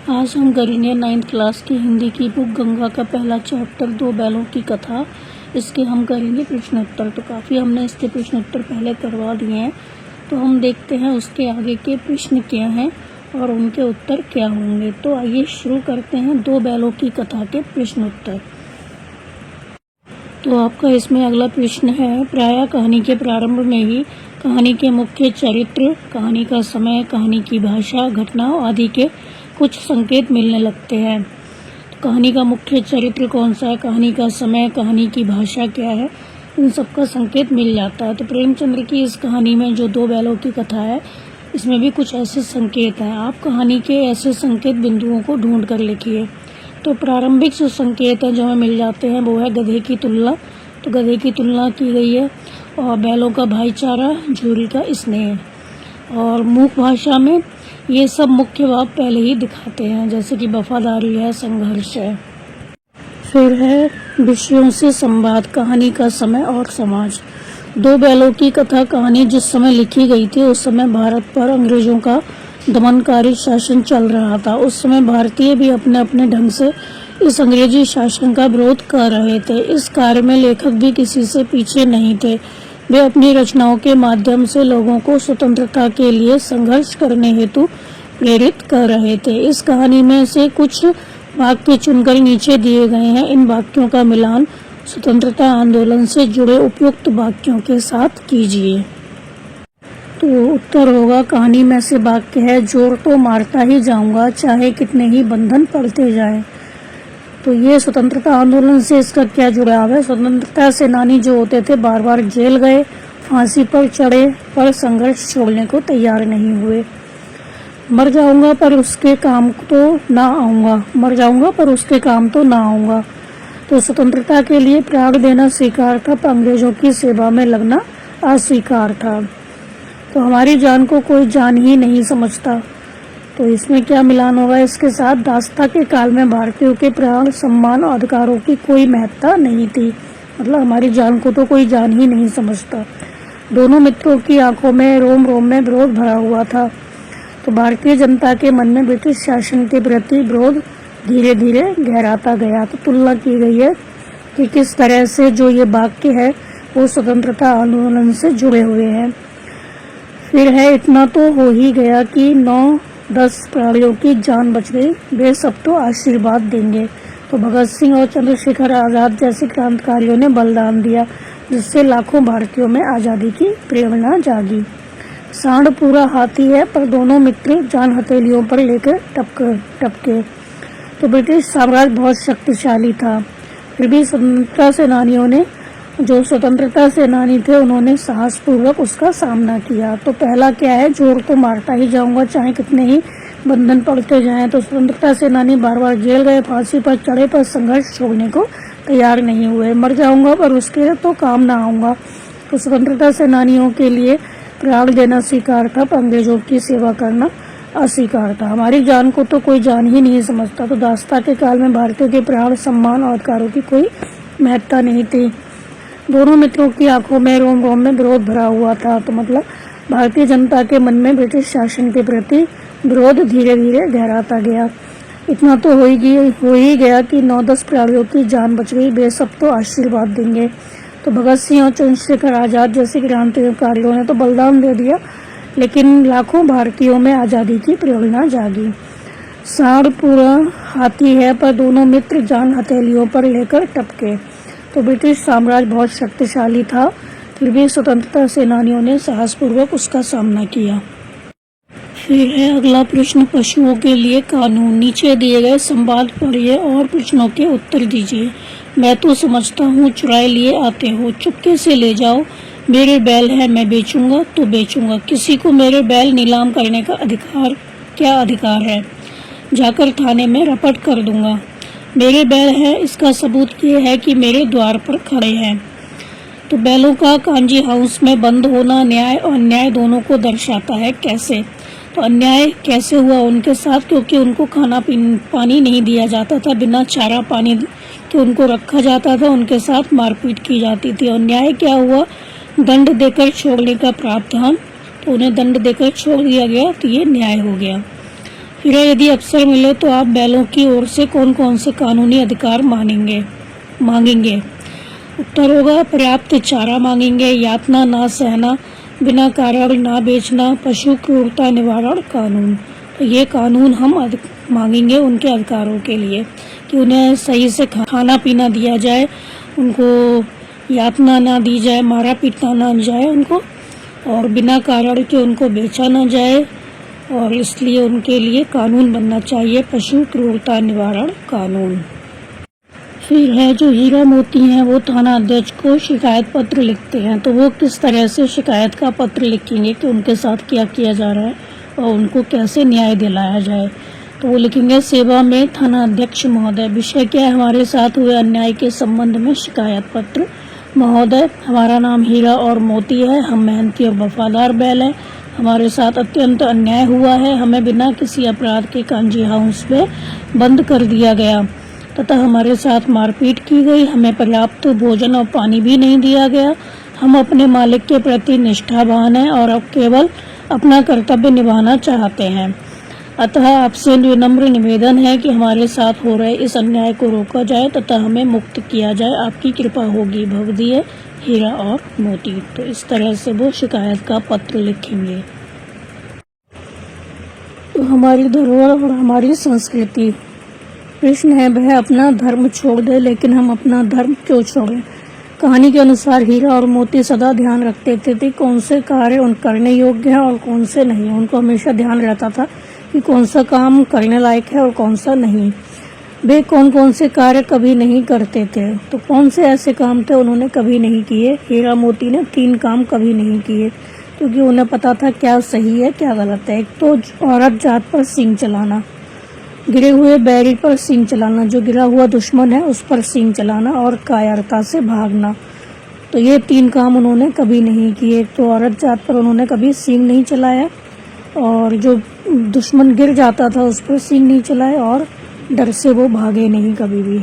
आज हम करेंगे 9th क्लास की हिंदी की बुक गंगा का पहला चैप्टर दो बैलों की कथा। इसके हम करेंगे प्रश्नोत्तर। तो काफ़ी हमने इसके प्रश्नोत्तर पहले करवा दिए हैं, तो हम देखते हैं उसके आगे के प्रश्न क्या हैं और उनके उत्तर क्या होंगे। तो आइए शुरू करते हैं दो बैलों की कथा के प्रश्नोत्तर। तो आपका इसमें अगला प्रश्न है, प्रायः कहानी के प्रारंभ में ही कहानी के मुख्य चरित्र, कहानी का समय, कहानी की भाषा, घटनाओं आदि के कुछ संकेत मिलने लगते हैं। तो कहानी का मुख्य चरित्र कौन सा है, कहानी का समय, कहानी की भाषा क्या है, इन सब का संकेत मिल जाता है। तो प्रेमचंद्र की इस कहानी में जो दो बैलों की कथा है, इसमें भी कुछ ऐसे संकेत हैं। आप कहानी के ऐसे संकेत बिंदुओं को ढूंढ कर लिखिए। तो प्रारंभिक जो संकेत हैं जो हमें मिल जाते हैं वो है गधे की तुलना। तो गधे की तुलना की गई है, और बैलों का भाईचारा, झूरी का स्नेह। और मूक भाषा में ये सब मुख्य भाव पहले ही दिखाते हैं, जैसे कि वफादारी है, संघर्ष है। फिर है विषयों से संवाद, कहानी का समय और समाज। दो बैलों की कथा कहानी जिस समय लिखी गई थी उस समय भारत पर अंग्रेजों का दमनकारी शासन चल रहा था। उस समय भारतीय भी अपने अपने ढंग से इस अंग्रेजी शासन का विरोध कर रहे थे। इस कार्य में लेखक भी किसी से पीछे नहीं थे। वे अपनी रचनाओं के माध्यम से लोगों को स्वतंत्रता के लिए संघर्ष करने हेतु प्रेरित कर रहे थे। इस कहानी में से कुछ वाक्य चुनकर नीचे दिए गए हैं। इन वाक्यों का मिलान स्वतंत्रता आंदोलन से जुड़े उपयुक्त वाक्यों के साथ कीजिए। तो उत्तर होगा, कहानी में से वाक्य है, जोर तो मारता ही जाऊंगा चाहे कितने ही बंधन पड़ते जाएं। तो ये स्वतंत्रता आंदोलन से इसका क्या जुड़ाव है। स्वतंत्रता सेनानी जो होते थे बार बार जेल गए, फांसी पर चढ़े, पर संघर्ष छोड़ने को तैयार नहीं हुए। मर जाऊंगा पर उसके काम तो ना आऊंगा, मर जाऊंगा पर उसके काम तो ना आऊंगा। तो स्वतंत्रता के लिए प्राण देना स्वीकार था, पर अंग्रेजों की सेवा में लगना अस्वीकार था। तो हमारी जान को कोई जान ही नहीं समझता। तो इसमें क्या मिलान होगा इसके साथ, दास्ता के काल में भारतीयों के प्राण, सम्मान और अधिकारों की कोई महत्ता नहीं थी। मतलब हमारी जान को तो कोई जान ही नहीं समझता। दोनों मित्रों की आंखों में रोम रोम में विरोध भरा हुआ था। तो भारतीय जनता के मन में ब्रिटिश शासन के प्रति विरोध धीरे धीरे गहराता गया। तो तुलना की गई है कि किस तरह से जो ये वाक्य है वो स्वतंत्रता आंदोलन से जुड़े हुए हैं। फिर है, इतना तो हो ही गया कि 9-10 प्राणियों की जान बच गई, वे सब तो आशीर्वाद देंगे। तो भगत सिंह और चंद्रशेखर आजाद जैसे क्रांतिकारियों ने बलिदान दिया, जिससे लाखों भारतीयों में आज़ादी की प्रेरणा जागी। सांड पूरा हाथी है, पर दोनों मित्र जान हथेलियों पर लेकर टपके। तो ब्रिटिश साम्राज्य बहुत शक्तिशाली था, फिर भी स्वतंत्रता सेनानियों ने, जो स्वतंत्रता सेनानी थे, उन्होंने साहसपूर्वक उसका सामना किया। तो पहला क्या है, जोर तो मारता ही जाऊंगा चाहे कितने ही बंधन पड़ते जाएं। तो स्वतंत्रता सेनानी बार बार जेल गए, फांसी पर चढ़े, पर संघर्ष छोड़ने को तैयार नहीं हुए। मर जाऊंगा पर उसके तो काम ना आऊंगा। तो स्वतंत्रता सेनानियों के लिए प्राण देना स्वीकार था, पर अंग्रेजों की सेवा करना अस्वीकार था। हमारी जान को तो कोई जान ही नहीं समझता। तो दास्ता के काल में भारतीयों के प्राण, सम्मान और अधिकारों की कोई महत्ता नहीं थी। दोनों मित्रों की आंखों में रोम रोम में विरोध भरा हुआ था। तो मतलब भारतीय जनता के मन में ब्रिटिश शासन के प्रति विरोध धीरे धीरे गहराता गया। इतना तो हो ही गया कि 9-10 प्राणियों की जान बच गई, वे सब तो आशीर्वाद देंगे। तो भगत सिंह और चंद्रशेखर आजाद जैसे क्रांतिकारियों ने तो बलिदान दे दिया, लेकिन लाखों भारतीयों में आज़ादी की प्रेरणा जागी। सांड पूरा हाथी है, पर दोनों मित्र जान हथेलियों पर लेकर टपके। तो ब्रिटिश साम्राज्य बहुत शक्तिशाली था, फिर भी स्वतंत्रता सेनानियों ने साहसपूर्वक उसका सामना किया। फिर है अगला प्रश्न, पशुओं के लिए कानून। नीचे दिए गए संवाद पढ़िए और प्रश्नों के उत्तर दीजिए। मैं तो समझता हूँ चुराए लिए आते हो, चुपके से ले जाओ। मेरे बैल है, मैं बेचूंगा तो बेचूंगा। किसी को मेरे बैल नीलाम करने का क्या अधिकार है? जाकर थाने में रपट कर दूंगा। मेरे बैल है, इसका सबूत ये है कि मेरे द्वार पर खड़े हैं। तो बैलों का कांजी हाउस में बंद होना न्याय और अन्याय दोनों को दर्शाता है। कैसे? तो अन्याय कैसे हुआ उनके साथ, क्योंकि उनको खाना पानी नहीं दिया जाता था, बिना चारा पानी के उनको रखा जाता था, उनके साथ मारपीट की जाती थी। और न्याय क्या हुआ, दंड देकर छोड़ने का प्रावधान, तो उन्हें दंड देकर छोड़ दिया गया, तो ये न्याय हो गया। हीरा, यदि अवसर मिले तो आप बैलों की ओर से कौन कौन से कानूनी अधिकार मांगेंगे? उत्तर होगा पर्याप्त चारा मांगेंगे, यातना ना सहना, बिना कारण ना बेचना, पशु क्रूरता निवारण कानून। तो ये कानून हम मांगेंगे उनके अधिकारों के लिए कि उन्हें सही से खाना पीना दिया जाए, उनको यातना ना दी जाए, मारा पीटा ना जाए उनको, और बिना कारण के उनको बेचा ना जाए, और इसलिए उनके लिए कानून बनना चाहिए पशु क्रूरता निवारण कानून। फिर है जो हीरा मोती हैं वो थाना अध्यक्ष को शिकायत पत्र लिखते हैं, तो वो किस तरह से शिकायत का पत्र लिखेंगे कि उनके साथ क्या किया जा रहा है और उनको कैसे न्याय दिलाया जाए। तो वो लिखेंगे सेवा में थाना अध्यक्ष महोदय, विषय क्या है, हमारे साथ हुए अन्याय के संबंध में शिकायत पत्र। महोदय, हमारा नाम हीरा और मोती है, हम मेहनती और वफादार बैल हैं, हमारे साथ अत्यंत अन्याय हुआ है, हमें बिना किसी अपराध के कांजी हाउस में बंद कर दिया गया तथा हमारे साथ मारपीट की गई, हमें पर्याप्त भोजन और पानी भी नहीं दिया गया। हम अपने मालिक के प्रति निष्ठावान हैं और अब केवल अपना कर्तव्य निभाना चाहते हैं। अतः आपसे विनम्र निवेदन है कि हमारे साथ हो रहे इस अन्याय को रोका जाए तथा हमें मुक्त किया जाए, आपकी कृपा होगी। भवदीय हीरा और मोती। तो इस तरह से वो शिकायत का पत्र लिखेंगे। तो हमारी धरोहर और हमारी संस्कृति। प्रश्न है, वह अपना धर्म छोड़ दे, लेकिन हम अपना धर्म क्यों छोड़ें? कहानी के अनुसार हीरा और मोती सदा ध्यान रखते थे कौन से कार्य उन करने योग्य है और कौन से नहीं। उनको हमेशा ध्यान रहता था कि कौन सा काम करने लायक है और कौन सा नहीं। वे कौन कौन से कार्य कभी नहीं करते थे, तो कौन से ऐसे काम थे उन्होंने कभी नहीं किए? हीरा मोती ने 3 काम कभी नहीं किए, क्योंकि उन्हें पता था क्या सही है क्या गलत है। एक तो औरत जात पर सींग चलाना, गिरे हुए बैरी पर सींग चलाना, जो गिरा हुआ दुश्मन है उस पर सींग चलाना, और कायरता से भागना। तो ये 3 काम उन्होंने कभी नहीं किए। तो औरत जात पर उन्होंने कभी सींग नहीं चलाया, और जो दुश्मन गिर जाता था उस पर सींग नहीं चलाया, और डर से वो भागे नहीं कभी भी।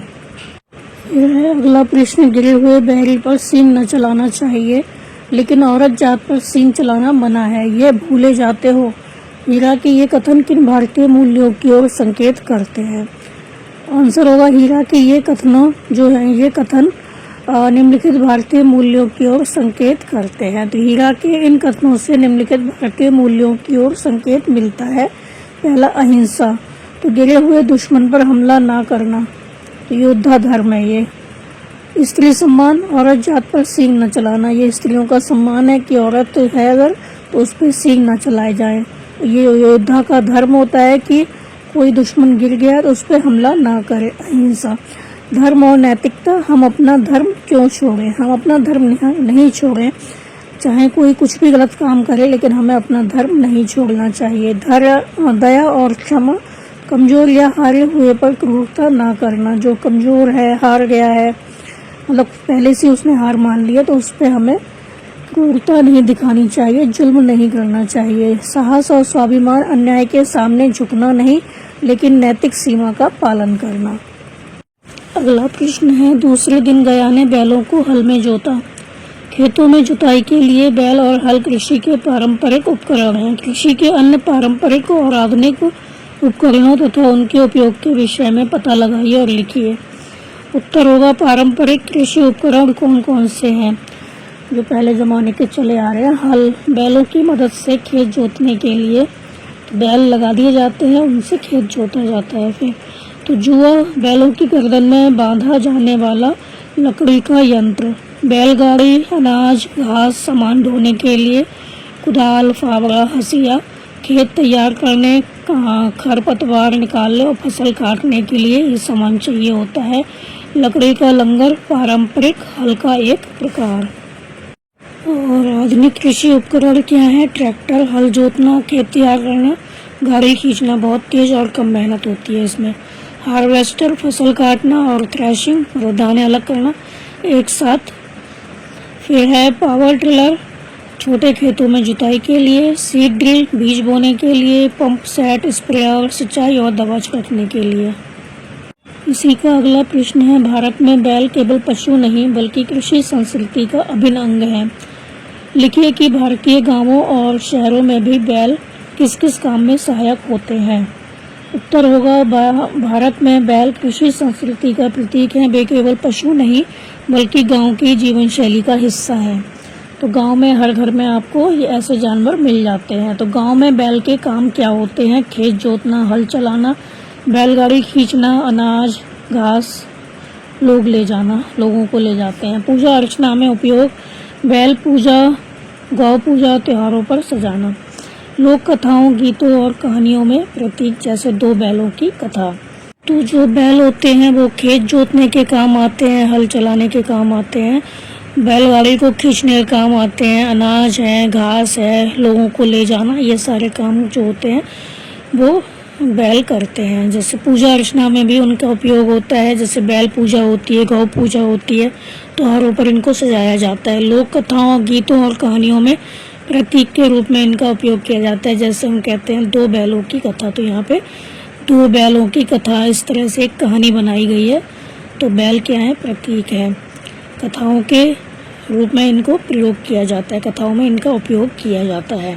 फिर है अगला प्रश्न, गिरे हुए बैरी पर सींग न चलाना चाहिए, लेकिन औरत जात पर सींग चलाना मना है, ये भूले जाते हो। हीरा के ये कथन किन भारतीय मूल्यों की ओर संकेत करते हैं? आंसर होगा हीरा के ये कथनों जो है ये कथन निम्नलिखित भारतीय मूल्यों की ओर संकेत करते हैं। तो हीरा के इन कथनों से निम्नलिखित भारतीय मूल्यों की ओर संकेत मिलता है। पहला, अहिंसा, तो गिरे हुए दुश्मन पर हमला ना करना, तो योद्धा धर्म है ये। स्त्री सम्मान, औरत जात पर सींग न चलाना, ये स्त्रियों का सम्मान है कि औरत है अगर तो उस पर सींग न चलाए जाए। ये योद्धा का धर्म होता है कि कोई दुश्मन गिर गया तो उस पर हमला ना करे। अहिंसा, धर्म और नैतिकता, हम अपना धर्म क्यों छोड़ें? हम अपना धर्म नहीं छोड़ें, चाहे कोई कुछ भी गलत काम करे, लेकिन हमें अपना धर्म नहीं छोड़ना चाहिए। दया और क्षमा, कमजोर या हारे हुए पर क्रूरता ना करना, जो कमजोर है, हार गया है, मतलब पहले से उसने हार मान लिया, तो उस पर हमें क्रूरता नहीं दिखानी चाहिए, जुल्म नहीं करना चाहिए। साहस और स्वाभिमान, अन्याय के सामने झुकना नहीं, लेकिन नैतिक सीमा का पालन करना। अगला प्रश्न है, दूसरे दिन गया ने बैलों को हल में जोता। खेतों में जुताई के लिए बैल और हल कृषि के पारंपरिक उपकरण हैं। कृषि के अन्य पारंपरिक और आधुनिक उपकरणों तथा उनके उपयोग के विषय में पता लगाइए और लिखिए। उत्तर होगा पारंपरिक कृषि उपकरण कौन कौन से हैं जो पहले ज़माने के चले आ रहे हैं। हल, बैलों की मदद से खेत जोतने के लिए तो बैल लगा दिए जाते हैं, उनसे खेत जोता जाता है। फिर तो जुआ, बैलों की गर्दन में बांधा जाने वाला लकड़ी का यंत्र। बैलगाड़ी, अनाज घास सामान ढोने के लिए कुदाल, फावड़ा, हंसिया, खेत तैयार करने, खरपतवार निकालने और फसल काटने के लिए ये सामान चाहिए होता है। लकड़ी का लंगर, पारंपरिक हल का एक प्रकार। और आधुनिक कृषि उपकरण क्या है? ट्रैक्टर, हल जोतना, खेत तैयार करना, गाड़ी खींचना, बहुत तेज और कम मेहनत होती है इसमें। हार्वेस्टर, फसल काटना और थ्रेशिंग, दाने अलग करना एक साथ। फिर है पावर टिलर, छोटे खेतों में जुताई के लिए। सीड ड्रिल, बीज बोने के लिए। पंप सेट, स्प्रेयर, सिंचाई और दवा छिड़कने के लिए। इसी का अगला प्रश्न है, भारत में बैल केवल पशु नहीं बल्कि कृषि संस्कृति का अभिन्न अंग है। लिखिए कि भारतीय गांवों और शहरों में भी बैल किस किस काम में सहायक होते हैं। उत्तर होगा भारत में बैल कृषि संस्कृति का प्रतीक है। वे केवल पशु नहीं बल्कि गांव की जीवन शैली का हिस्सा है। तो गांव में हर घर में आपको ये ऐसे जानवर मिल जाते हैं। तो गांव में बैल के काम क्या होते हैं? खेत जोतना, हल चलाना, बैलगाड़ी खींचना, अनाज घास लोगों को ले जाते हैं। पूजा अर्चना में उपयोग, बैल पूजा, गौ पूजा, त्योहारों पर सजाना। लोक कथाओं, गीतों और कहानियों में प्रतीक, जैसे दो बैलों की कथा। तो जो बैल होते हैं वो खेत जोतने के काम आते हैं, हल चलाने के काम आते हैं, बैलगाड़ी को खींचने के काम आते हैं, अनाज है, घास है, लोगों को ले जाना, ये सारे काम जो होते हैं वो बैल करते हैं। जैसे पूजा अर्चना में भी उनका उपयोग होता है, जैसे बैल पूजा होती है, गौ पूजा होती है, त्योहारों पर इनको सजाया जाता है। लोक कथाओं, गीतों और कहानियों में प्रतीक के रूप में इनका उपयोग किया जाता है। जैसे हम कहते हैं दो बैलों की कथा, तो यहाँ पे दो बैलों की कथा, इस तरह से एक कहानी बनाई गई है। तो बैल क्या है? प्रतीक है। कथाओं के रूप में इनको प्रयोग किया जाता है, कथाओं में इनका उपयोग किया जाता है।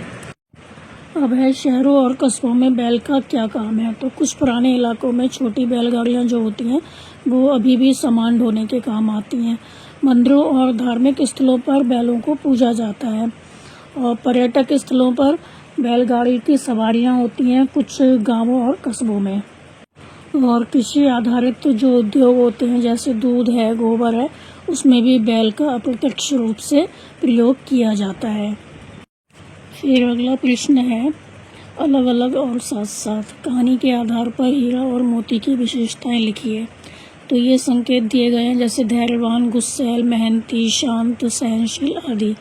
अब है शहरों और कस्बों में बैल का क्या काम है। तो कुछ पुराने इलाकों में छोटी बैलगाड़ियां जो होती हैं वो अभी भी सामान ढोने के काम आती हैं। मंदिरों और धार्मिक स्थलों पर बैलों को पूजा जाता है और पर्यटक स्थलों पर बैलगाड़ी की सवारियां होती हैं कुछ गांवों और कस्बों में। और कृषि आधारित जो उद्योग होते हैं, जैसे दूध है, गोबर है, उसमें भी बैल का अप्रत्यक्ष रूप से प्रयोग किया जाता है। फिर अगला प्रश्न है, अलग अलग और साथ साथ कहानी के आधार पर हीरा और मोती की विशेषताएं लिखिए। तो ये संकेत दिए गए हैं, जैसे धैर्यवान, गुस्सैल, मेहनती, शांत, सहनशील आदि।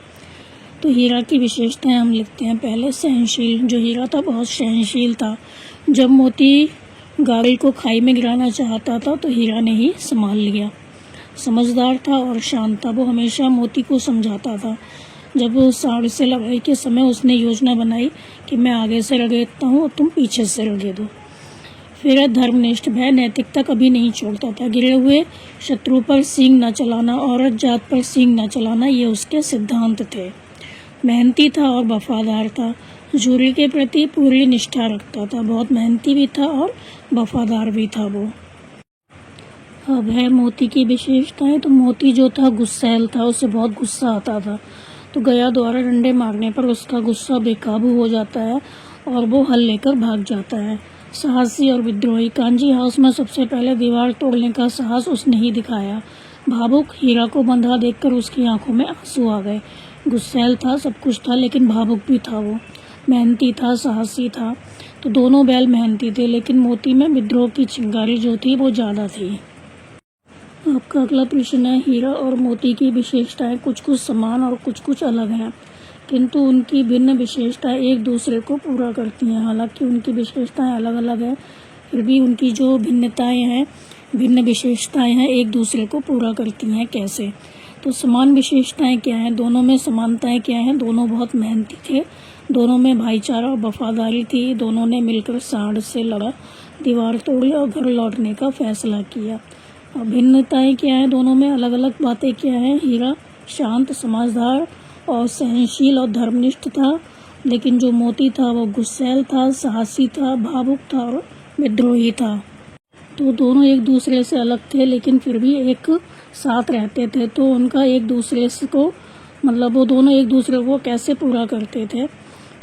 तो हीरा की विशेषताएं हम लिखते हैं। पहले सहनशील, जो हीरा था बहुत सहनशील था। जब मोती गाड़ी को खाई में गिराना चाहता था तो हीरा ने ही संभाल लिया। समझदार था और शांत था, वो हमेशा मोती को समझाता था। जब वो सांड से लड़ाई के समय उसने योजना बनाई कि मैं आगे से रगेदता हूँ और तुम पीछे से रगेदो। फिर धर्मनिष्ठ, भय नैतिकता कभी नहीं छोड़ता था। गिरे हुए शत्रु पर सींग न चलाना, औरत जात पर सींग न चलाना, ये उसके सिद्धांत थे। मेहनती था और वफादार था, जूरी के प्रति पूरी निष्ठा रखता था। बहुत मेहनती भी था और वफादार भी था वो। अब है मोती की विशेषताएं। तो मोती जो था गुस्सैल था, उसे बहुत गुस्सा आता था। तो गया द्वारा डंडे मारने पर उसका गुस्सा बेकाबू हो जाता है और वो हल लेकर भाग जाता है। साहसी और विद्रोही, कांजी हाउस में सबसे पहले दीवार तोड़ने का साहस उसने ही दिखाया। भावुक, हीरा को बंधा देखकर उसकी आंखों में आंसू आ गए। गुस्सैल था, सब कुछ था, लेकिन भावुक भी था वो। मेहनती था, साहसी था। तो दोनों बैल मेहनती थे, लेकिन मोती में विद्रोह की चिंगारी जो थी वो ज़्यादा थी। आपका अगला प्रश्न है, हीरा और मोती की विशेषताएं कुछ कुछ समान और कुछ कुछ अलग हैं, किंतु उनकी भिन्न विशेषताएं एक दूसरे को पूरा करती हैं। हालांकि उनकी विशेषताएं अलग अलग हैं, फिर भी उनकी जो भिन्न विशेषताएं हैं एक दूसरे को पूरा करती हैं। कैसे? तो समान विशेषताएं क्या हैं? दोनों में समानताएं क्या हैं? दोनों बहुत मेहनती थे, दोनों में भाईचारा और वफादारी थी, दोनों ने मिलकर सांड से लड़ा, दीवार तोड़ी और घर लौटने का फैसला किया। और भिन्नताएं क्या हैं? दोनों में अलग अलग बातें क्या हैं? हीरा शांत, समझदार और सहनशील और धर्मनिष्ठ था, लेकिन जो मोती था वो गुस्सैल था, साहसी था, भावुक था और विद्रोही था। तो दोनों एक दूसरे से अलग थे, लेकिन फिर भी एक साथ रहते थे। तो उनका एक दूसरे को वो दोनों एक दूसरे को कैसे पूरा करते थे?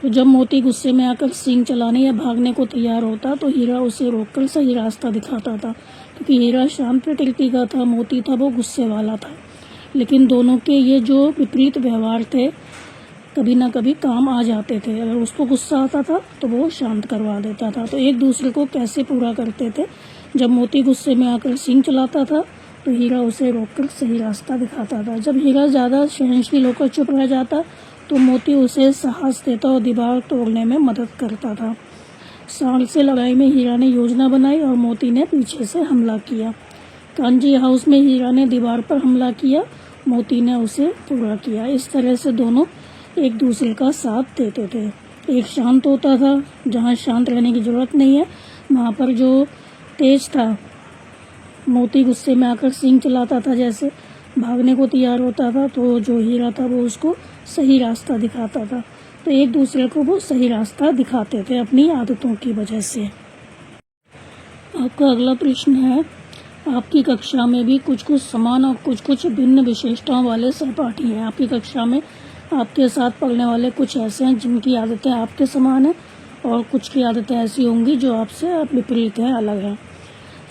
तो जब मोती गुस्से में आकर सींग चलाने या भागने को तैयार होता तो हीरा उसे रोककर सही रास्ता दिखाता था। क्योंकि हीरा शांत प्रकृति का था, मोती था वो गुस्से वाला था। लेकिन दोनों के ये जो विपरीत व्यवहार थे कभी ना कभी काम आ जाते थे। अगर उसको गुस्सा आता था तो वो शांत करवा देता था। तो एक दूसरे को कैसे पूरा करते थे? जब मोती गुस्से में आकर सींग चलाता था तो हीरा उसे रोककर सही रास्ता दिखाता था। जब हीरा ज़्यादा सहनशील होकर चुप रह जाता तो मोती उसे साहस देता और दीवार तोड़ने में मदद करता था। सांड से लड़ाई में हीरा ने योजना बनाई और मोती ने पीछे से हमला किया। कांजी हाउस में हीरा ने दीवार पर हमला किया, मोती ने उसे पूरा किया। इस तरह से दोनों एक दूसरे का साथ देते थे। एक शांत होता था, जहाँ शांत रहने की जरूरत नहीं है, वहाँ पर जो तेज था, मोती गुस्से में आकर सींग चलाता था, जैसे भागने को तैयार होता था, तो जो हीरा था वो उसको सही रास्ता दिखाता था। तो एक दूसरे को वो सही रास्ता दिखाते थे अपनी आदतों की वजह से। आपका अगला प्रश्न है, आपकी कक्षा में भी कुछ कुछ समान और कुछ कुछ भिन्न विशेषताओं वाले सहपाठी हैं। आपकी कक्षा में आपके साथ पढ़ने वाले कुछ ऐसे हैं जिनकी आदतें आपके समान हैं और कुछ की आदतें ऐसी होंगी जो आपसे विपरीत हैं, अलग हैं।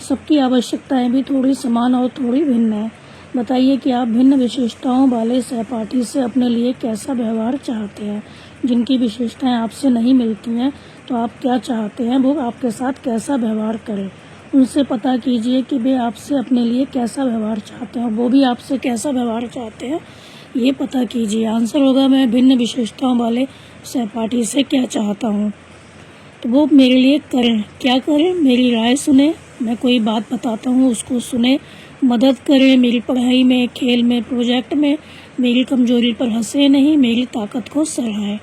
सबकी आवश्यकताएं भी थोड़ी समान और थोड़ी भिन्न हैं। बताइए कि आप भिन्न विशेषताओं वाले सहपाठी से अपने लिए कैसा व्यवहार चाहते हैं। जिनकी विशेषताएं आपसे नहीं मिलती हैं तो आप क्या चाहते हैं वो आपके साथ कैसा व्यवहार करें। उनसे पता कीजिए कि वे आपसे अपने लिए कैसा व्यवहार चाहते हैं, वो भी आपसे कैसा व्यवहार चाहते हैं, ये पता कीजिए। आंसर होगा, मैं भिन्न विशेषताओं वाले सहपाठी से क्या चाहता हूँ तो वो मेरे लिए करें। क्या करें? मेरी राय सुने, मैं कोई बात बताता हूँ उसको सुने, मदद करें मेरी पढ़ाई में, खेल में, प्रोजेक्ट में, मेरी कमजोरी पर हंसे नहीं, मेरी ताकत को सराहें।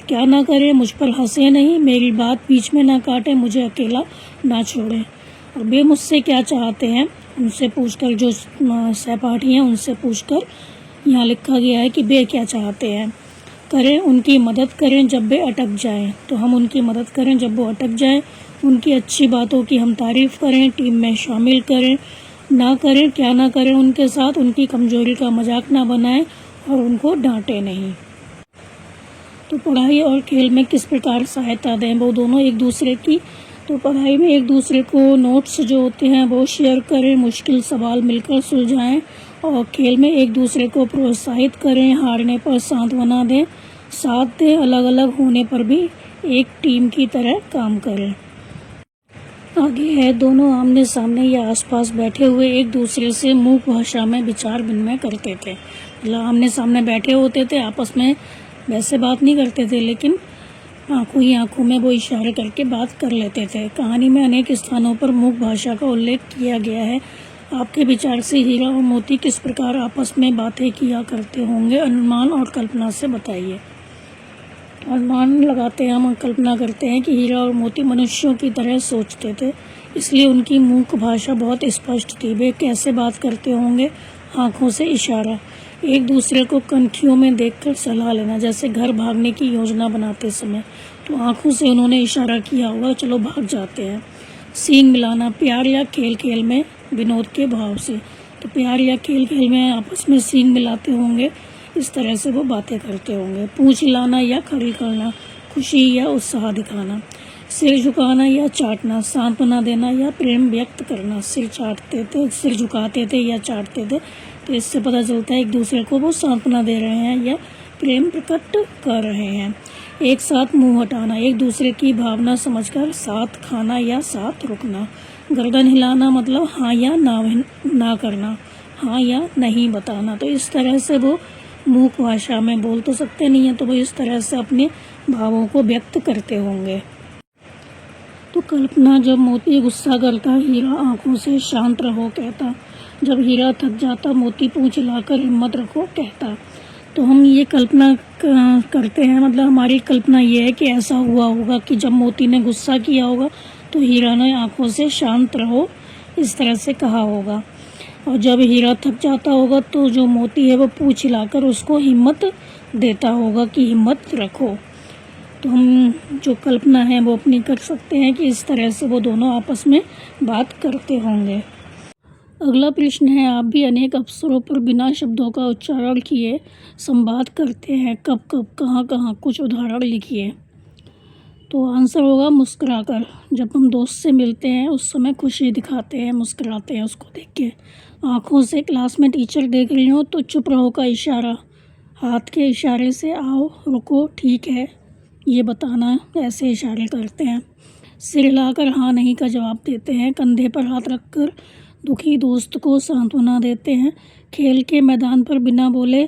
क्या ना करें? मुझ पर हंसे नहीं, मेरी बात बीच में ना काटें, मुझे अकेला ना छोड़ें। और वे मुझसे क्या चाहते हैं उनसे पूछकर, जो सहपाठी हैं उनसे पूछकर यहाँ लिखा गया है कि वे क्या चाहते हैं। करें, उनकी मदद करें जब वे अटक जाएं, तो हम उनकी मदद करें जब वो अटक जाएं। उनकी अच्छी बातों की हम तारीफ़ करें, टीम में शामिल करें। ना करें, क्या ना करें उनके साथ, उनकी कमजोरी का मजाक ना बनाएं और उनको डांटें नहीं। तो पढ़ाई और खेल में किस प्रकार सहायता दें, वो दोनों एक दूसरे की। तो पढ़ाई में एक दूसरे को नोट्स जो होते हैं वो शेयर करें, मुश्किल सवाल मिलकर सुलझाएं। और खेल में एक दूसरे को प्रोत्साहित करें, हारने पर सांत्वना दें, साथ दें, अलग अलग होने पर भी एक टीम की तरह काम करें। आगे है, दोनों आमने सामने या आसपास बैठे हुए एक दूसरे से मूक भाषा में विचार विनिमय करते थे। मतलब आमने सामने बैठे होते थे, आपस में वैसे बात नहीं करते थे, लेकिन आंखों ही आंखों में वो इशारे करके बात कर लेते थे। कहानी में अनेक स्थानों पर मूक भाषा का उल्लेख किया गया है। आपके विचार से हीरा और मोती किस प्रकार आपस में बातें किया करते होंगे, अनुमान और कल्पना से बताइए। अनुमान लगाते हैं हम, कल्पना करते हैं कि हीरा और मोती मनुष्यों की तरह सोचते थे, इसलिए उनकी मूक भाषा बहुत स्पष्ट थी। वे कैसे बात करते होंगे? आंखों से इशारा, एक दूसरे को कनखियों में देखकर सलाह लेना, जैसे घर भागने की योजना बनाते समय तो आंखों से उन्होंने इशारा किया होगा, चलो भाग जाते हैं। सींग मिलाना, प्यार या खेल खेल में विनोद के भाव से, तो प्यार या खेल खेल में आपस में सींग मिलाते होंगे, इस तरह से वो बातें करते होंगे। पूंछ हिलाना या खड़ी करना, खुशी या उत्साह दिखाना। सिर झुकाना या चाटना, सांत्वना देना या प्रेम व्यक्त करना। सिर चाटते थे, सिर झुकाते थे या चाटते थे, तो इससे पता चलता है एक दूसरे को वो सांत्वना दे रहे हैं या प्रेम प्रकट कर रहे हैं। एक साथ मुंह हटाना, एक दूसरे की भावना समझकर साथ खाना या साथ रुकना। गर्दन हिलाना मतलब हाँ या ना करना, हाँ या नहीं बताना। तो इस तरह से वो मूक भाषा में बोल तो सकते नहीं है, तो वो इस तरह से अपने भावों को व्यक्त करते होंगे। तो कल्पना, जब मोती गुस्सा करता हीरा आंखों से शांत रहो कहता, जब हीरा थक जाता मोती पूंछ हिलाकर हिम्मत रखो कहता। तो हम ये कल्पना करते हैं, मतलब हमारी कल्पना ये है कि ऐसा हुआ होगा कि जब मोती ने गुस्सा किया होगा तो हीरा ने आंखों से शांत रहो इस तरह से कहा होगा, और जब हीरा थक जाता होगा तो जो मोती है वो पूंछ हिलाकर उसको हिम्मत देता होगा कि हिम्मत रखो। तो हम जो कल्पना है वो अपनी कर सकते हैं कि इस तरह से वो दोनों आपस में बात करते होंगे। अगला प्रश्न है, आप भी अनेक अवसरों पर बिना शब्दों का उच्चारण किए संवाद करते हैं, कब कब, कहाँ कहाँ, कुछ उदाहरण लिखिए। तो आंसर होगा मुस्कुराकर। जब हम दोस्त से मिलते हैं उस समय खुशी दिखाते हैं, मुस्कुराते हैं उसको देख के। आँखों से, क्लास में टीचर देख रही हो तो चुप रहो का इशारा, हाथ के इशारे से आओ, रुको, ठीक है, ये बताना, ऐसे इशारे करते हैं। सिर हिलाकर हाँ नहीं का जवाब देते हैं, कंधे पर हाथ रखकर दुखी दोस्त को सांत्वना देते हैं। खेल के मैदान पर बिना बोले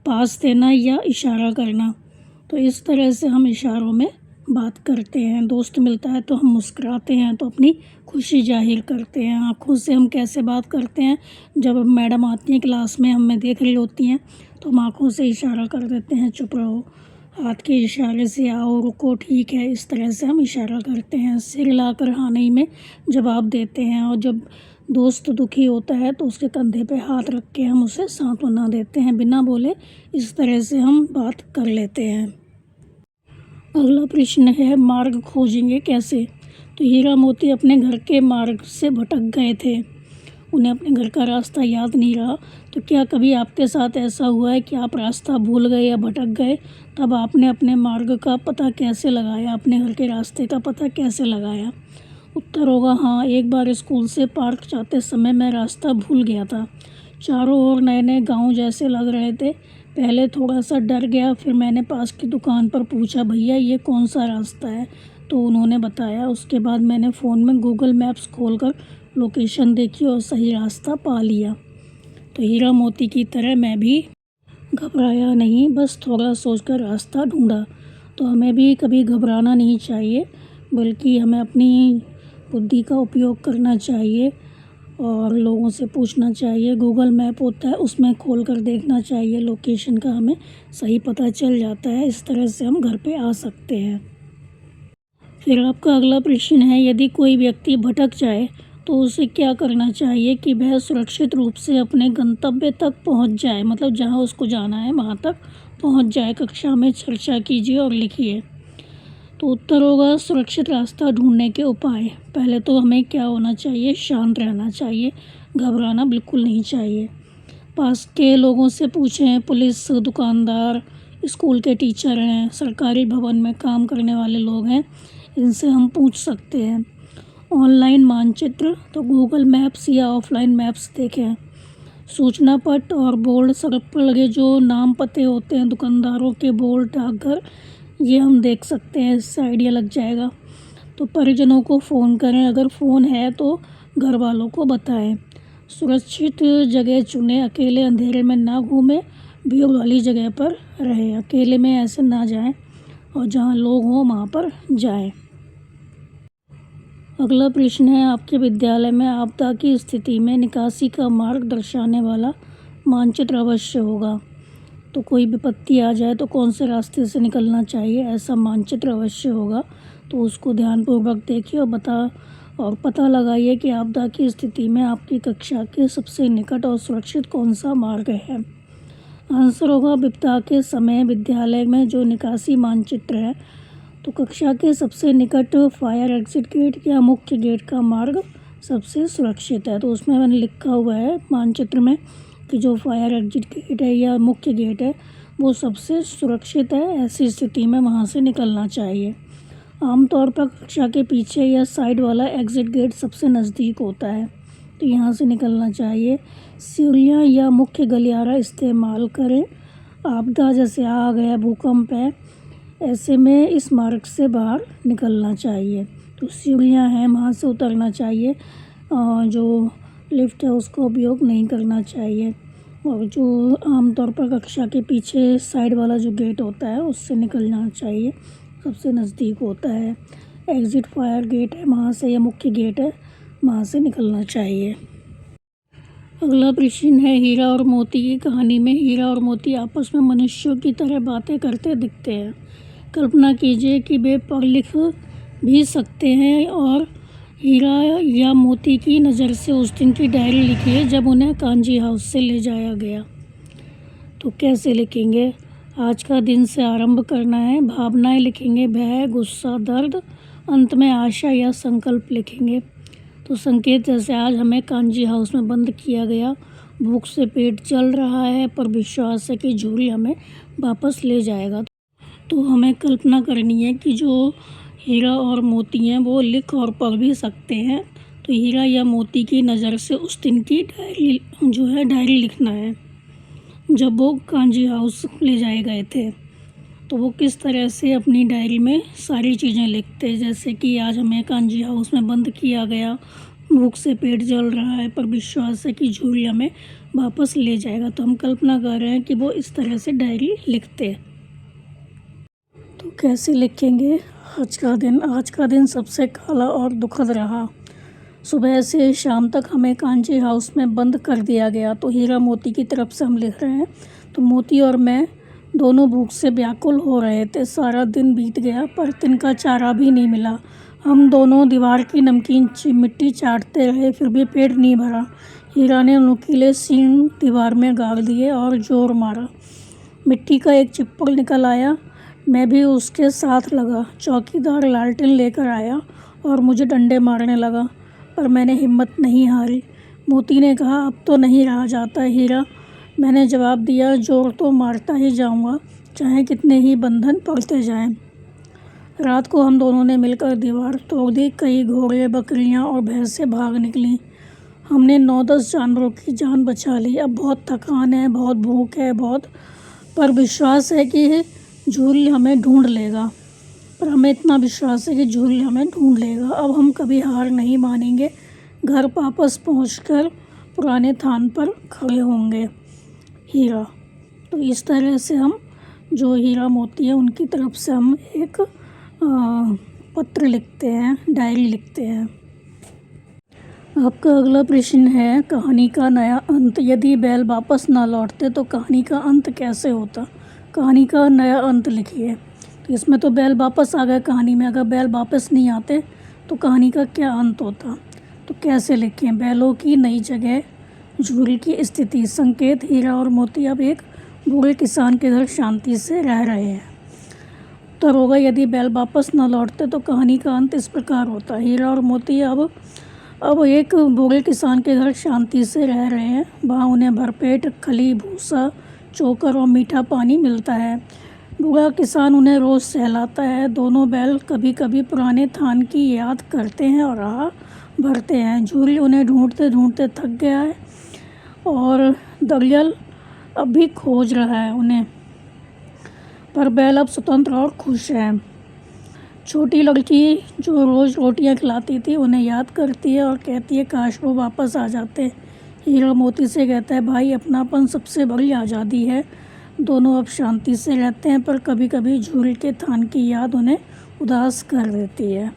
पास देना या इशारा करना। तो इस तरह से हम इशारों में बात करते हैं। दोस्त मिलता है तो हम मुस्कुराते हैं, तो अपनी खुशी जाहिर करते हैं। आँखों से हम कैसे बात करते हैं, जब मैडम आती हैं क्लास में, हमें देख रही होती हैं तो हम आँखों से इशारा कर देते हैं, चुप रहो, हाथ के इशारे से आओ, रुको, ठीक है, इस तरह से हम इशारा करते हैं। सिर हिलाकर हाँ नहीं में जवाब देते हैं, और जब दोस्त दुखी होता है तो उसके कंधे पे हाथ रख के हम उसे सांत्वना देते हैं बिना बोले। इस तरह से हम बात कर लेते हैं। अगला प्रश्न है, मार्ग खोजेंगे कैसे। तो हीरा मोती अपने घर के मार्ग से भटक गए थे। उन्हें अपने घर का रास्ता याद नहीं रहा। तो क्या कभी आपके साथ ऐसा हुआ है कि आप रास्ता भूल गए या भटक गए? तब आपने अपने मार्ग का पता कैसे लगाया, अपने घर के रास्ते का पता कैसे लगाया? उत्तर होगा हाँ, एक बार स्कूल से पार्क जाते समय मैं रास्ता भूल गया था। चारों ओर नए नए गाँव जैसे लग रहे थे। पहले थोड़ा सा डर गया, फिर मैंने पास की दुकान पर पूछा, भैया ये कौन सा रास्ता है? तो उन्होंने बताया। उसके बाद मैंने फ़ोन में गूगल मैप्स खोलकर लोकेशन देखी और सही रास्ता पा लिया। तो हीरा मोती की तरह मैं भी घबराया नहीं, बस थोड़ा सोचकर रास्ता ढूंढा। तो हमें भी कभी घबराना नहीं चाहिए, बल्कि हमें अपनी बुद्धि का उपयोग करना चाहिए और लोगों से पूछना चाहिए। गूगल मैप होता है, उसमें खोलकर देखना चाहिए, लोकेशन का हमें सही पता चल जाता है। इस तरह से हम घर पे आ सकते हैं। फिर आपका अगला प्रश्न है, यदि कोई व्यक्ति भटक जाए तो उसे क्या करना चाहिए कि वह सुरक्षित रूप से अपने गंतव्य तक पहुंच जाए, मतलब जहां उसको जाना है वहां तक पहुंच जाए? कक्षा में चर्चा कीजिए और लिखिए। तो उत्तर होगा सुरक्षित रास्ता ढूंढने के उपाय। पहले तो हमें क्या होना चाहिए? शांत रहना चाहिए, घबराना बिल्कुल नहीं चाहिए। पास के लोगों से पूछें, पुलिस, दुकानदार, स्कूल के टीचर हैं, सरकारी भवन में काम करने वाले लोग हैं, इनसे हम पूछ सकते हैं। ऑनलाइन मानचित्र तो गूगल मैप्स या ऑफलाइन मैप्स देखें। सूचना पट और बोर्ड, सड़क पर लगे जो नाम पते होते हैं दुकानदारों के, बोर्ड, डाकघर, ये हम देख सकते हैं, इससे आइडिया लग जाएगा। तो परिजनों को फ़ोन करें, अगर फ़ोन है तो घर वालों को बताएं। सुरक्षित जगह चुनें, अकेले अंधेरे में ना घूमें, भीड़ वाली जगह पर रहें, अकेले में ऐसे ना जाएं और जहां लोग हों वहां पर जाएं। अगला प्रश्न है, आपके विद्यालय में आपदा की स्थिति में निकासी का मार्ग दर्शाने वाला मानचित्र अवश्य होगा। तो कोई विपत्ति आ जाए तो कौन से रास्ते से निकलना चाहिए, ऐसा मानचित्र अवश्य होगा। तो उसको ध्यानपूर्वक देखिए और पता लगाइए कि आपदा की स्थिति में आपकी कक्षा के सबसे निकट और सुरक्षित कौन सा मार्ग है। आंसर होगा विपदा के समय विद्यालय में जो निकासी मानचित्र है, तो कक्षा के सबसे निकट फायर एग्जिट गेट या मुख्य गेट का मार्ग सबसे सुरक्षित है। तो उसमें मैंने लिखा हुआ है मानचित्र में कि जो फायर एग्जिट गेट है या मुख्य गेट है वो सबसे सुरक्षित है। ऐसी स्थिति में वहाँ से निकलना चाहिए। आमतौर पर कक्षा के पीछे या साइड वाला एग्जिट गेट सबसे नज़दीक होता है, तो यहाँ से निकलना चाहिए। सीढ़ियाँ या मुख्य गलियारा इस्तेमाल करें। आपदा जैसे आग है, भूकंप है, ऐसे में इस मार्ग से बाहर निकलना चाहिए। तो सीढ़ियाँ हैं, वहाँ से उतरना चाहिए, जो लिफ्ट है उसका उपयोग नहीं करना चाहिए। और जो आमतौर पर कक्षा के पीछे साइड वाला जो गेट होता है उससे निकलना चाहिए, सबसे नज़दीक होता है। एग्ज़िट फायर गेट है, वहाँ से, या मुख्य गेट है, वहाँ से निकलना चाहिए। अगला प्रश्न है, हीरा और मोती की कहानी में हीरा और मोती आपस में मनुष्यों की तरह बातें करते दिखते हैं। कल्पना कीजिए कि वे पढ़ लिख भी सकते हैं और हीरा या मोती की नज़र से उस दिन की डायरी लिखिए जब उन्हें कांजी हाउस से ले जाया गया। तो कैसे लिखेंगे? आज का दिन से आरंभ करना है। भावनाएं लिखेंगे, भय, गुस्सा, दर्द, अंत में आशा या संकल्प लिखेंगे। तो संकेत जैसे आज हमें कांजी हाउस में बंद किया गया, भूख से पेट जल रहा है पर विश्वास है कि झूरी हमें वापस ले जाएगा। तो हमें कल्पना करनी है कि जो हीरा और मोती हैं वो लिख और पढ़ भी सकते हैं। तो हीरा या मोती की नज़र से उस दिन की डायरी लिखना है जब वो कांजी हाउस ले जाए गए थे। तो वो किस तरह से अपनी डायरी में सारी चीज़ें लिखते, जैसे कि आज हमें कांजी हाउस में बंद किया गया, भूख से पेट जल रहा है पर विश्वास है कि झूरी हमें वापस ले जाएगा। तो हम कल्पना कर रहे हैं कि वो इस तरह से डायरी लिखते। तो कैसे लिखेंगे? आज का दिन सबसे काला और दुखद रहा। सुबह से शाम तक हमें कांजी हाउस में बंद कर दिया गया। तो हीरा मोती की तरफ से हम लिख रहे हैं। तो मोती और मैं दोनों भूख से व्याकुल हो रहे थे। सारा दिन बीत गया पर तिनका चारा भी नहीं मिला। हम दोनों दीवार की नमकीन मिट्टी चाटते रहे, फिर भी पेट नहीं भरा। हीरा ने नुकीले सींग दीवार में गाड़ दिए और जोर मारा। मिट्टी का एक चिप्पड़ निकल आया। मैं भी उसके साथ लगा। चौकीदार लालटेन लेकर आया और मुझे डंडे मारने लगा, पर मैंने हिम्मत नहीं हारी। मोती ने कहा, अब तो नहीं रहा जाता हीरा। मैंने जवाब दिया, जोर तो मारता ही जाऊंगा, चाहे कितने ही बंधन पड़ते जाएं। रात को हम दोनों ने मिलकर दीवार तोड़ दी। कई घोड़े, बकरियां और भैंसें भाग निकलीं। हमने 9-10 जानवरों की जान बचा ली। अब बहुत थकान है, बहुत भूख है, बहुत, पर विश्वास है कि झूल हमें ढूंढ लेगा। पर हमें इतना विश्वास है कि झूल हमें ढूंढ लेगा। अब हम कभी हार नहीं मानेंगे। घर वापस पहुंचकर पुराने थान पर खड़े होंगे। हीरा। तो इस तरह से हम जो हीरा मोती है उनकी तरफ से हम एक पत्र लिखते हैं, डायरी लिखते हैं। आपका अगला प्रश्न है, कहानी का नया अंत। यदि बैल वापस ना लौटते तो कहानी का अंत कैसे होता? कहानी का नया अंत लिखिए। तो इसमें तो बैल वापस आ गए कहानी में। अगर बैल वापस नहीं आते तो कहानी का क्या अंत होता? तो कैसे लिखें? बैलों की नई जगह, झूल की स्थिति, संकेत, हीरा और मोती अब एक बूढ़े किसान के घर शांति से रह रहे हैं। उत्तर होगा, यदि बैल वापस न लौटते तो कहानी का अंत इस प्रकार होता। हीरा और मोती अब एक बूढ़े किसान के घर शांति से रह रहे हैं। वहाँ उन्हें भरपेट खली, भूसा, चोकर और मीठा पानी मिलता है। बूढ़ा किसान उन्हें रोज़ सहलाता है। दोनों बैल कभी कभी पुराने थान की याद करते हैं और राह भरते हैं। झूल उन्हें ढूंढते ढूंढते थक गया है और दरियल अब भी खोज रहा है उन्हें, पर बैल अब स्वतंत्र और खुश है। छोटी लड़की जो रोज़ रोटियां खिलाती थी उन्हें याद करती है और कहती है, काश वो वापस आ जाते। हीरा मोती से कहता है, भाई, अपनापन सबसे बड़ी आज़ादी है। दोनों अब शांति से रहते हैं, पर कभी कभी झूल के थान की याद उन्हें उदास कर देती है।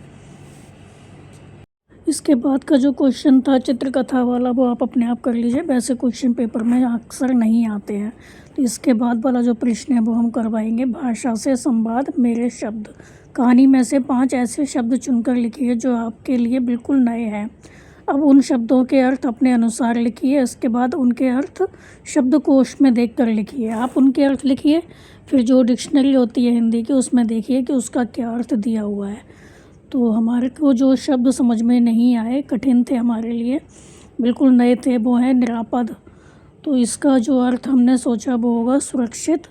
इसके बाद का जो क्वेश्चन था चित्रकथा वाला, वो आप अपने आप कर लीजिए। वैसे क्वेश्चन पेपर में अक्सर नहीं आते हैं। तो इसके बाद वाला जो प्रश्न है वो हम करवाएंगे, भाषा से संवाद, मेरे शब्द। कहानी में से 5 ऐसे शब्द चुनकर लिखिए जो आपके लिए बिल्कुल नए हैं। अब उन शब्दों के अर्थ अपने अनुसार लिखिए। इसके बाद उनके अर्थ शब्दकोश में देखकर लिखिए। आप उनके अर्थ लिखिए, फिर जो डिक्शनरी होती है हिंदी की उसमें देखिए कि उसका क्या अर्थ दिया हुआ है। तो हमारे को जो शब्द समझ में नहीं आए, कठिन थे हमारे लिए, बिल्कुल नए थे, वो है निरापद। तो इसका जो अर्थ हमने सोचा वो होगा सुरक्षित।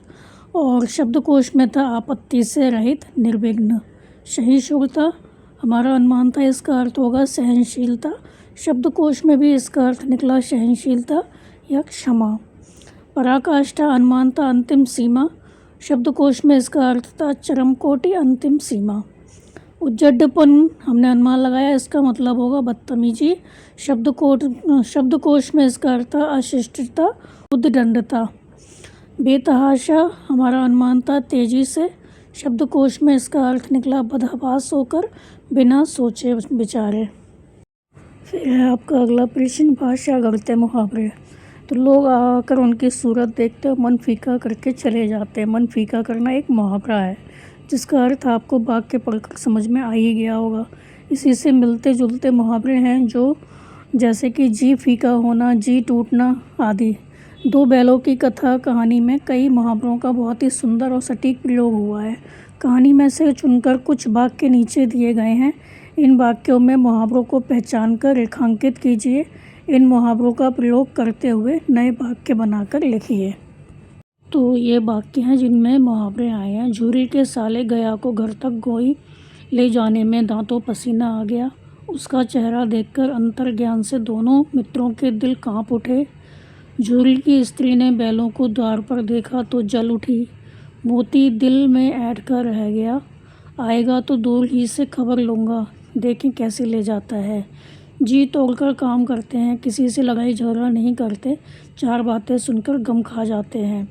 और शब्दकोश में था आपत्ति से रहित, निर्विघ्न। सहिष्णुता हमारा अनुमान था, इसका अर्थ होगा सहनशीलता। शब्दकोश में भी इसका अर्थ निकला सहनशीलता या क्षमा। पराकाष्ठा अनुमान था अंतिम सीमा। शब्दकोश में इसका अर्थ था चरम कोटि, अंतिम सीमा। उज्जडपन हमने अनुमान लगाया, इसका मतलब होगा बदतमीजी। शब्दकोश में इसका अर्थ था अशिष्टता, उद्दंडता। बेतहाशा हमारा अनुमान था तेजी से। शब्दकोश में इसका अर्थ निकला बदहवास होकर, बिना सोचे विचारे। फिर है आपका अगला प्रश्न, भाषा गढ़ते मुहावरे। तो लोग आकर उनकी सूरत देखते और मन फीका करके चले जाते हैं। मन फीका करना एक मुहावरा है जिसका अर्थ आपको वाक्य पढ़कर समझ में आ ही गया होगा। इसी से मिलते जुलते मुहावरे हैं जो जैसे कि जी फीका होना, जी टूटना आदि। 2 बैलों की कथा कहानी में कई मुहावरों का बहुत ही सुंदर और सटीक प्रयोग हुआ है। कहानी में से चुनकर कुछ वाक्य नीचे दिए गए हैं। इन वाक्यों में मुहावरों को पहचानकर रेखांकित कीजिए। इन मुहावरों का प्रयोग करते हुए नए वाक्य बनाकर लिखिए। तो ये वाक्य हैं जिनमें मुहावरे आए हैं। झूरी के साले गया को घर तक गोई ले जाने में दांतों पसीना आ गया। उसका चेहरा देखकर अंतर्ज्ञान से दोनों मित्रों के दिल कांप उठे। झूरी की स्त्री ने बैलों को द्वार पर देखा तो जल उठी। मोती दिल में ऐंठ कर रह गया, आएगा तो दूर ही से खबर लूँगा, देखें कैसे ले जाता है। जी तोड़कर काम करते हैं, किसी से लड़ाई झगड़ा नहीं करते, 4 बातें सुनकर गम खा जाते हैं।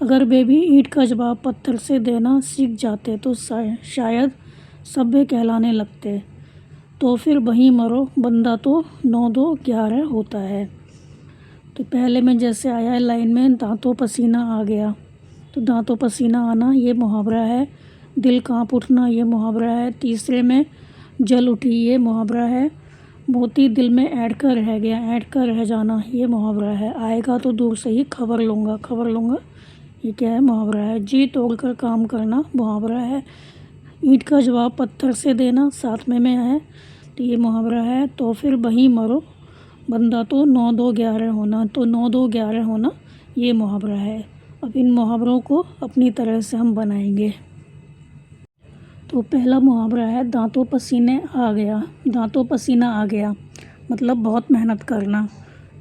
अगर वे भी ईंट का जवाब पत्थर से देना सीख जाते तो शायद सभ्य कहलाने लगते। तो फिर वहीं मरो, बंदा तो 9-2-11 होता है। तो पहले में जैसे आया है लाइन में, दांतों पसीना आ गया, तो दांतों पसीना आना ये मुहावरा है। दिल कांप उठना ये मुहावरा है। तीसरे में जल उठी ये मुहावरा है। मोती दिल में ऐंठ कर रह गया, ऐंठ कर रह जाना ये मुहावरा है। आएगा तो दूर से ही खबर लूँगा, खबर लूँगा ये क्या है? मुहावरा है। जी तोड़कर काम करना मुहावरा है। ईंट का जवाब पत्थर से देना 7वें में है, तो ये मुहावरा है। तो फिर वहीं मरो बंदा तो 9 2 11 होना, तो 9 2 11 होना ये मुहावरा है। अब इन मुहावरों को अपनी तरह से हम बनाएंगे। तो पहला मुहावरा है दांतों पसीने आ गया। दांतों पसीना आ गया मतलब बहुत मेहनत करना।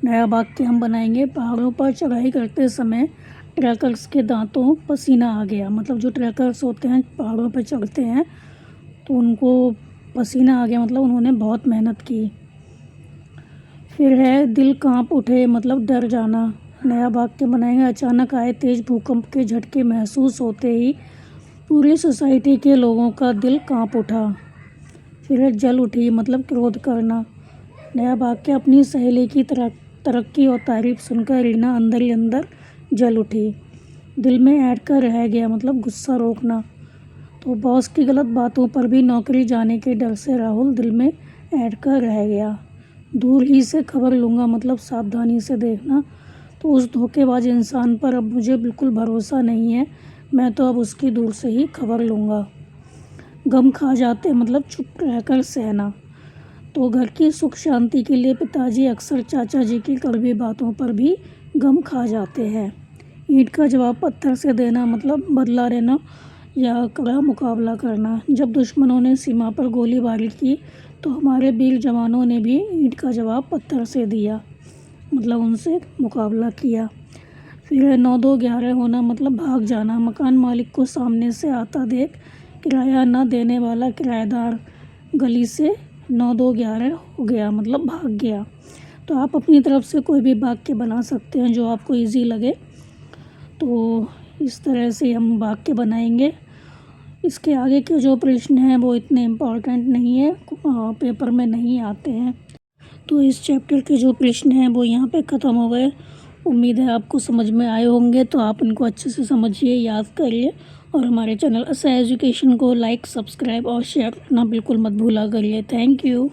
नया वाक्य हम बनाएंगे, पहाड़ों पर चढ़ाई करते समय ट्रैकर्स के दांतों पसीना आ गया। मतलब जो ट्रैकर्स होते हैं पहाड़ों पर चढ़ते हैं तो उनको पसीना आ गया, मतलब उन्होंने बहुत मेहनत की। फिर है दिल कांप उठे मतलब डर जाना। नया वाक्य बनाएंगे, अचानक आए तेज भूकंप के झटके महसूस होते ही पूरी सोसाइटी के लोगों का दिल कांप उठा। फिर है जल उठी मतलब क्रोध करना। नया वाक्य अपनी सहेली की तरक्की और तारीफ सुनकर रीना अंदर ही अंदर जल उठी। दिल में ऐड कर रह गया मतलब गुस्सा रोकना। तो बॉस की गलत बातों पर भी नौकरी जाने के डर से राहुल दिल में ऐड कर रह गया। दूर ही से खबर लूँगा मतलब सावधानी से देखना। तो उस धोखेबाज इंसान पर अब मुझे बिल्कुल भरोसा नहीं है, मैं तो अब उसकी दूर से ही खबर लूँगा। गम खा जाते मतलब चुप रहकर सहना। तो घर की सुख शांति के लिए पिताजी अक्सर चाचा जी की कड़वी बातों पर भी गम खा जाते हैं। ईंट का जवाब पत्थर से देना मतलब बदला लेना या कड़ा मुकाबला करना। जब दुश्मनों ने सीमा पर गोलीबारी की तो हमारे वीर जवानों ने भी ईंट का जवाब पत्थर से दिया, मतलब उनसे मुकाबला किया। फिर 9 2 11 होना मतलब भाग जाना। मकान मालिक को सामने से आता देख किराया न देने वाला किराएदार गली से 9 2 11 हो गया मतलब भाग गया। तो आप अपनी तरफ से कोई भी वाक्य बना सकते हैं जो आपको इजी लगे। तो इस तरह से हम वाक्य बनाएंगे। इसके आगे के जो प्रश्न हैं वो इतने इम्पोर्टेंट नहीं है, पेपर में नहीं आते हैं। तो इस चैप्टर के जो प्रश्न हैं वो यहाँ पे ख़त्म हो गए। उम्मीद है आपको समझ में आए होंगे, तो आप इनको अच्छे से समझिए, याद करिए और हमारे चैनल असा एजुकेशन को लाइक, सब्सक्राइब और शेयर करना बिल्कुल मत भूला करिए। Thank you.